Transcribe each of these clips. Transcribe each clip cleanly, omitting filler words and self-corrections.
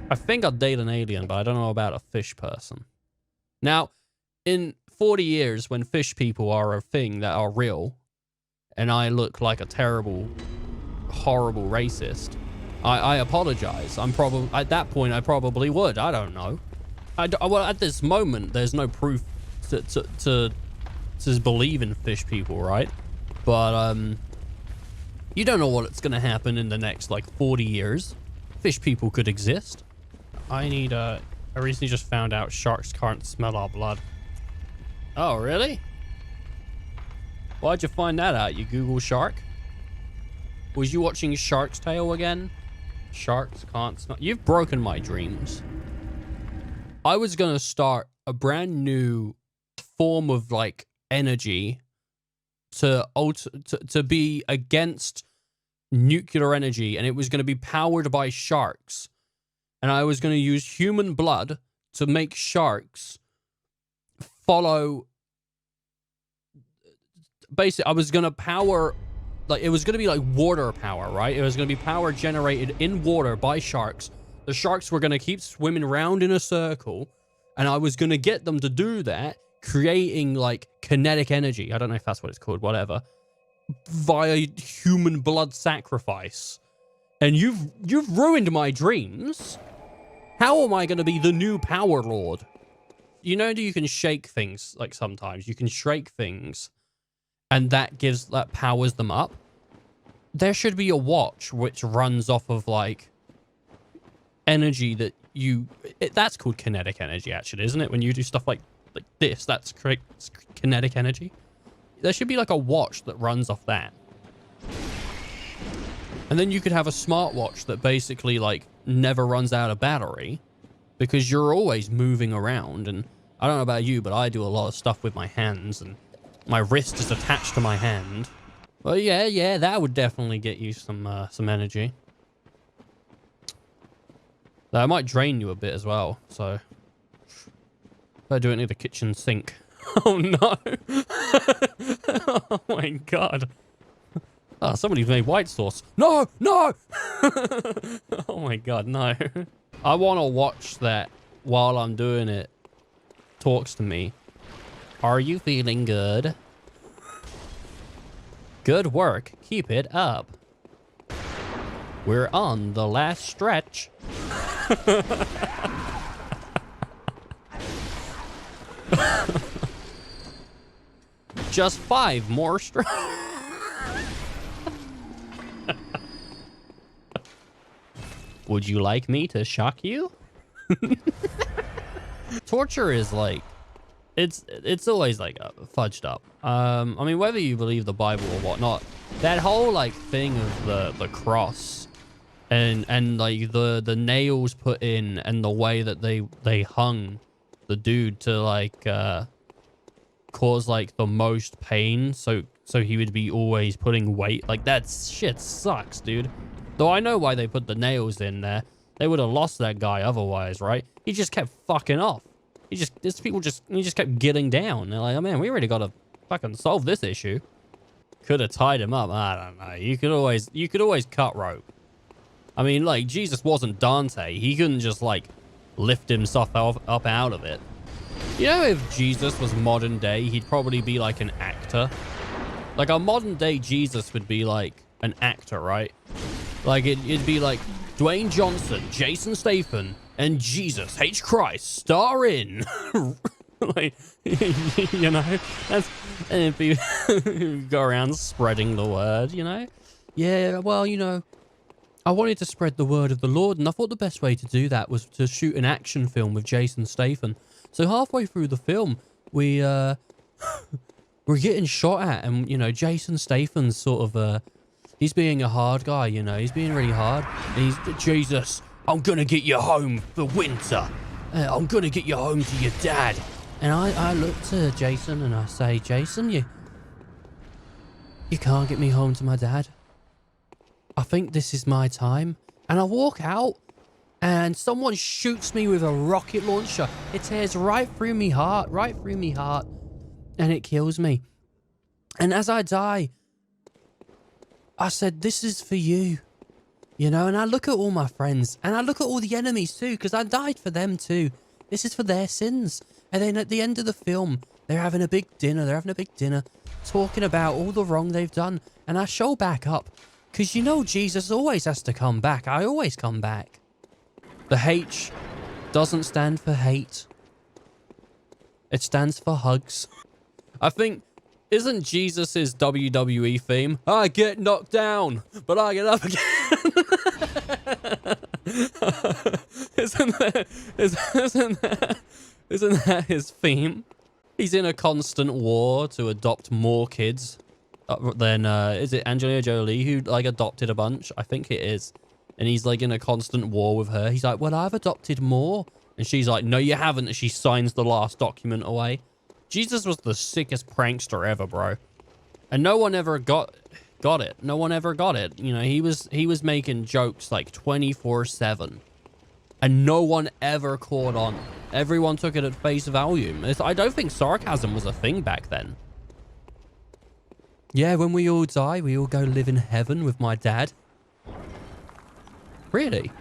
I think I'd date an alien, but I don't know about a fish person. Now, in 40 years, when fish people are a thing that are real, and I look like a terrible, horrible racist, I apologize. I'm probably, at that point, I probably would. I don't know. Well, at this moment, there's no proof to believe in fish people, right? But, you don't know what's going to happen in the next, like, 40 years. Fish people could exist. I recently just found out sharks can't smell our blood. Oh, really? Why'd you find that out, you Google shark? Was you watching Shark's Tale again? Sharks can't smell... You've broken my dreams. I was going to start a brand new form of, like, energy to be against nuclear energy, and it was going to be powered by sharks. And I was going to use human blood to make sharks follow... Basically, I was going to power... Like, it was going to be like water power, right? It was going to be power generated in water by sharks. The sharks were going to keep swimming around in a circle. And I was going to get them to do that, creating, like, kinetic energy. I don't know if that's what it's called, whatever. Via human blood sacrifice. And you've ruined my dreams. How am I going to be the new power lord? You know that you can shake things, like, sometimes. You can shake things. And that powers them up. There should be a watch which runs off of, like, energy that that's called kinetic energy, actually, isn't it? When you do stuff like this, that's kinetic energy. There should be, like, a watch that runs off that. And then you could have a smartwatch that basically, like, never runs out of battery because you're always moving around. And I don't know about you, but I do a lot of stuff with my hands, and my wrist is attached to my hand. Well, yeah, that would definitely get you some energy. That might drain you a bit as well, so... I do it near the kitchen sink. Oh, no! Oh, my God. Oh, somebody's made white sauce. No! No! Oh, my God, no. I want to watch that while I'm doing it. Talks to me. Are you feeling good? Good work. Keep it up. We're on the last stretch. Just 5 more stretch. Would you like me to shock you? Torture is like... It's always, like, fudged up. I mean, whether you believe the Bible or whatnot, that whole, like, thing of the cross and like, the nails put in and the way that they hung the dude to, like, cause, like, the most pain so he would be always putting weight. Like, that shit sucks, dude. Though I know why they put the nails in there. They would have lost that guy otherwise, right? He just kept fucking off. He just kept getting down. They're like, oh man, we really got to fucking solve this issue. Could have tied him up. I don't know. You could always cut rope. I mean, like, Jesus wasn't Dante. He couldn't just, like, lift himself up out of it. You know, if Jesus was modern day, he'd probably be like an actor. Like, a modern day Jesus would be like an actor, right? Like, it'd be like Dwayne Johnson, Jason Statham, and Jesus H. Christ star in. Like, you know, and it'd be go around spreading the word, you know. Yeah, well, you know, I wanted to spread the word of the Lord, and I thought the best way to do that was to shoot an action film with Jason Statham. So halfway through the film, we're getting shot at, and, you know, Jason Statham's sort of he's being a hard guy, you know, he's being really hard, and he's, Jesus, I'm gonna get you home for winter. I'm gonna get you home to your dad. And I look to Jason and I say, Jason, you can't get me home to my dad. I think this is my time. And I walk out and someone shoots me with a rocket launcher. It tears right through me heart, and it kills me. And as I die, I said, this is for you. You know, and I look at all my friends, and I look at all the enemies too, because I died for them too. This is for their sins. And then at the end of the film, they're having a big dinner, talking about all the wrong they've done. And I show back up, because you know Jesus always has to come back. I always come back. The H doesn't stand for hate. It stands for hugs. I think, isn't Jesus's WWE theme? I get knocked down, but I get up again. Isn't that his theme? He's in a constant war to adopt more kids than, is it Angelina Jolie who, like, adopted a bunch? I think it is. And he's, like, in a constant war with her. He's like, well, I've adopted more. And she's like, no, you haven't. And she signs the last document away. Jesus was the sickest prankster ever, bro. And no one ever got it. No one ever got it. You know, he was making jokes like 24/7. And no one ever caught on. Everyone took it at face value. I don't think sarcasm was a thing back then. Yeah, when we all die, we all go live in heaven with my dad. Really?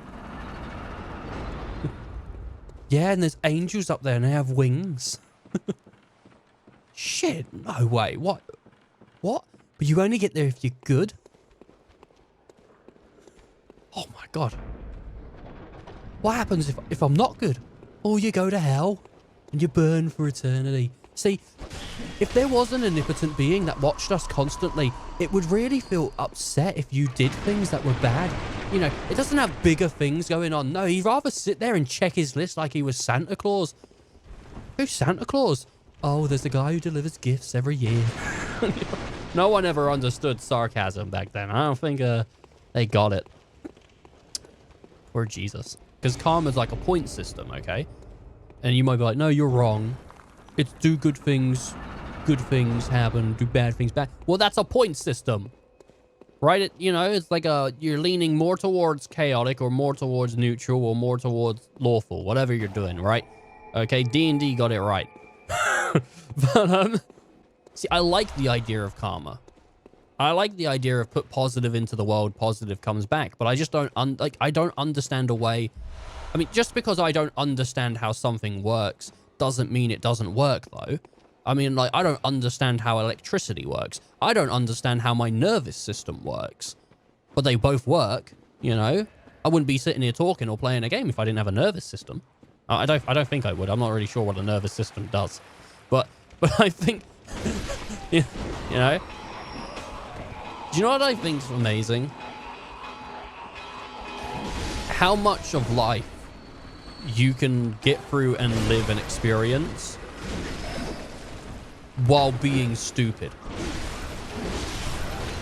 Yeah, and there's angels up there and they have wings. Shit, no way. What? What? But you only get there if you're good? Oh my god. What happens if I'm not good? Oh, you go to hell and you burn for eternity. See, if there was an omnipotent being that watched us constantly, it would really feel upset if you did things that were bad. You know, it doesn't have bigger things going on. No, he'd rather sit there and check his list like he was Santa Claus. Who's Santa Claus? Oh, there's a guy who delivers gifts every year. No one ever understood sarcasm back then. I don't think they got it. Poor Jesus. Because karma's like a point system, okay? And you might be like, no, you're wrong. It's do good things happen, do bad things bad. Well, that's a point system. Right? You know, it's like you're leaning more towards chaotic or more towards neutral or more towards lawful, whatever you're doing, right? Okay, D&D got it right. But, see, I like the idea of karma. I like the idea of put positive into the world, positive comes back. But I just don't, I don't understand a way. I mean, just because I don't understand how something works doesn't mean it doesn't work, though. I mean, like, I don't understand how electricity works. I don't understand how my nervous system works. But they both work, you know? I wouldn't be sitting here talking or playing a game if I didn't have a nervous system. I don't think I would. I'm not really sure what a nervous system does. But I think, you know? Do you know what I think's amazing? How much of life you can get through and live and experience while being stupid.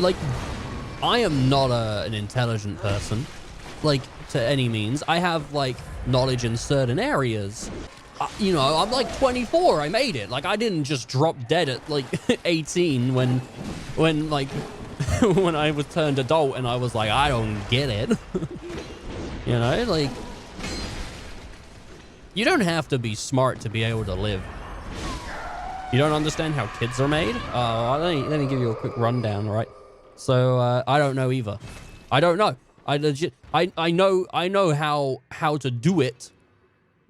Like, I am not an intelligent person, like, to any means. I have, like, knowledge in certain areas. You know, I'm like 24. I made it. Like, I didn't just drop dead at, like, 18 when like, when I was turned adult and I was like, I don't get it. You know, like, you don't have to be smart to be able to live. You don't understand how kids are made? Let me give you a quick rundown, right? So, I don't know either. I don't know. I know how to do it,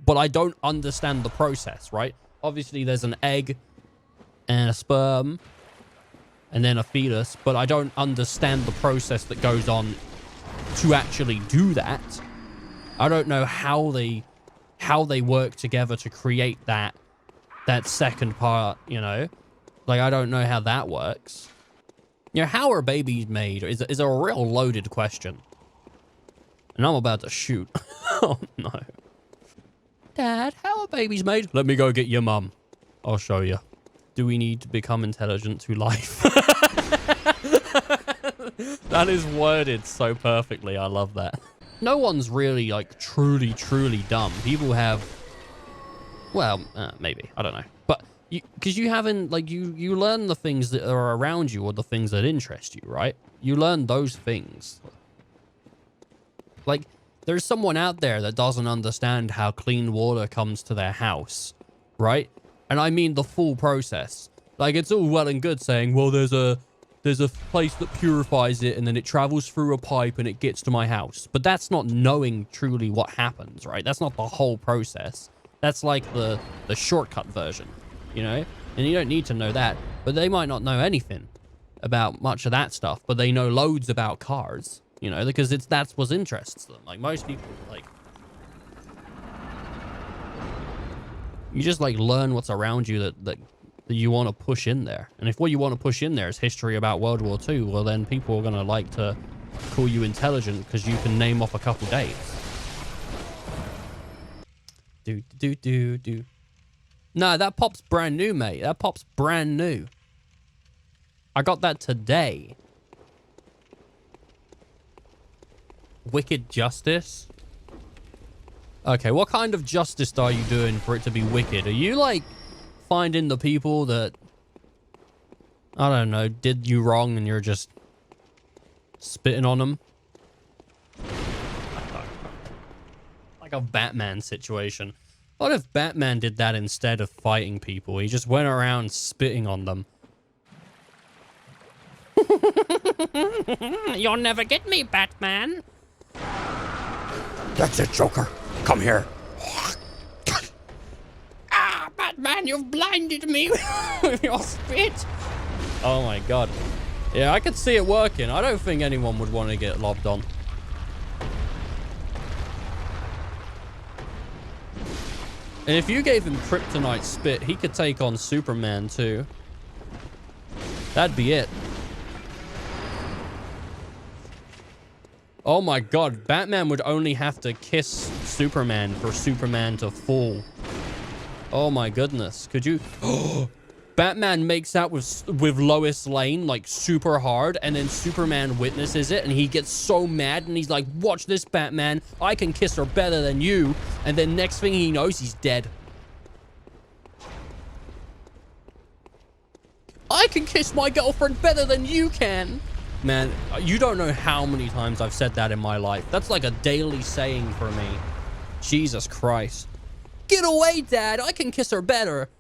but I don't understand the process, right? Obviously, there's an egg and a sperm and then a fetus, but I don't understand the process that goes on to actually do that. I don't know how they work together to create that second part, you know? Like, I don't know how that works. You know, how are babies made is a real loaded question. And I'm about to shoot. Oh, no. Dad, how are babies made? Let me go get your mum. I'll show you. Do we need to become intelligent through life? That is worded so perfectly. I love that. No one's really, like, truly dumb. People have... Well, maybe. I don't know. But, because you haven't, like, you learn the things that are around you or the things that interest you, right? You learn those things. Like, there's someone out there that doesn't understand how clean water comes to their house, right? And I mean the full process. Like, it's all well and good saying, well, there's a there's a place that purifies it, and then it travels through a pipe and it gets to my house. But that's not knowing truly what happens, right? That's not the whole process. That's like the shortcut version, you know? And you don't need to know that. But they might not know anything about much of that stuff, but they know loads about cars, you know, because that's what interests them. Like, most people, like, you just, like, learn what's around you that you want to push in there. And if what you want to push in there is history about World War II, well, then people are going to like to call you intelligent because you can name off a couple dates. Do. No, that pop's brand new, mate. That pop's brand new. I got that today. Wicked justice? Okay, what kind of justice are you doing for it to be wicked? Are you, like, finding the people that, I don't know, did you wrong and you're just spitting on them? Like a Batman situation. What if Batman did that instead of fighting people? He just went around spitting on them. You'll never get me, Batman. That's it, Joker. Come here. Ah, Batman, you've blinded me with your spit. Oh my god. Yeah, I could see it working. I don't think anyone would want to get lobbed on. And if you gave him kryptonite spit, he could take on Superman too. That'd be it. Oh my god, Batman would only have to kiss Superman for Superman to fall. Oh my goodness, could you... Batman makes out with Lois Lane, like, super hard, and then Superman witnesses it, and he gets so mad, and he's like, watch this, Batman, I can kiss her better than you, and then next thing he knows, he's dead. I can kiss my girlfriend better than you can. Man, you don't know how many times I've said that in my life. That's like a daily saying for me. Jesus Christ. Get away, Dad. I can kiss her better.